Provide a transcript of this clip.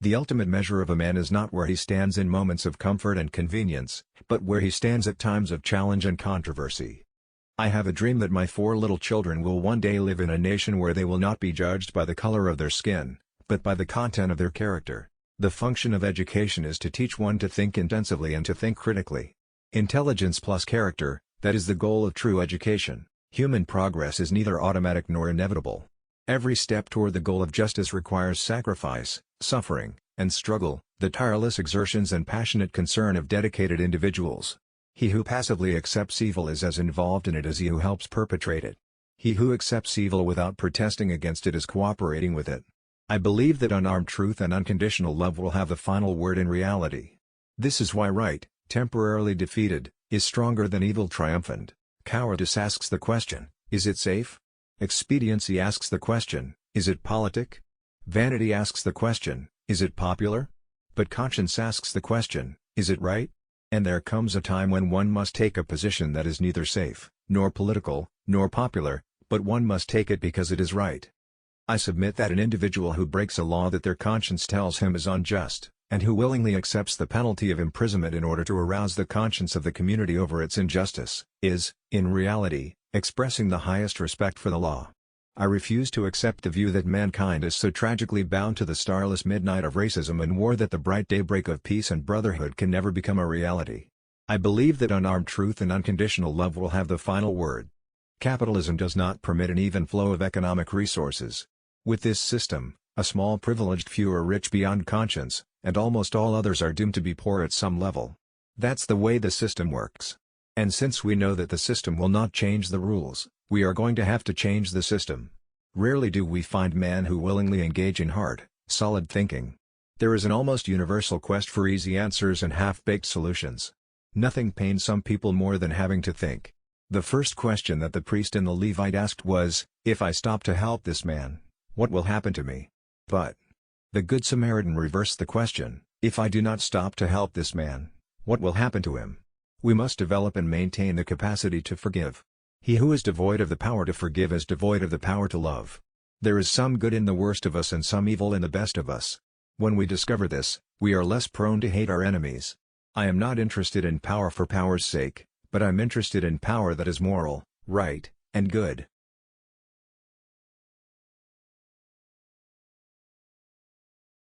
The ultimate measure of a man is not where he stands in moments of comfort and convenience, but where he stands at times of challenge and controversy. I have a dream that my 4 little children will one day live in a nation where they will not be judged by the color of their skin, but by the content of their character. The function of education is to teach one to think intensively and to think critically. Intelligence plus character, that is the goal of true education. Human progress is neither automatic nor inevitable. Every step toward the goal of justice requires sacrifice, suffering, and struggle, the tireless exertions and passionate concern of dedicated individuals. He who passively accepts evil is as involved in it as he who helps perpetrate it. He who accepts evil without protesting against it is cooperating with it. I believe that unarmed truth and unconditional love will have the final word in reality. This is why right, temporarily defeated, is stronger than evil triumphant. Cowardice asks the question, is it safe? Expediency asks the question, is it politic? Vanity asks the question, is it popular? But conscience asks the question, is it right? And there comes a time when one must take a position that is neither safe, nor political, nor popular, but one must take it because it is right. I submit that an individual who breaks a law that their conscience tells him is unjust, and who willingly accepts the penalty of imprisonment in order to arouse the conscience of the community over its injustice, is, in reality, expressing the highest respect for the law. I refuse to accept the view that mankind is so tragically bound to the starless midnight of racism and war that the bright daybreak of peace and brotherhood can never become a reality. I believe that unarmed truth and unconditional love will have the final word. Capitalism does not permit an even flow of economic resources. With this system, a small privileged few are rich beyond conscience, and almost all others are doomed to be poor at some level. That's the way the system works. And since we know that the system will not change the rules, we are going to have to change the system. Rarely do we find men who willingly engage in hard, solid thinking. There is an almost universal quest for easy answers and half-baked solutions. Nothing pains some people more than having to think. The first question that the priest and the Levite asked was, if I stop to help this man, what will happen to me? But the Good Samaritan reversed the question, if I do not stop to help this man, what will happen to him? We must develop and maintain the capacity to forgive. He who is devoid of the power to forgive is devoid of the power to love. There is some good in the worst of us and some evil in the best of us. When we discover this, we are less prone to hate our enemies. I am not interested in power for power's sake, but I'm interested in power that is moral, right, and good.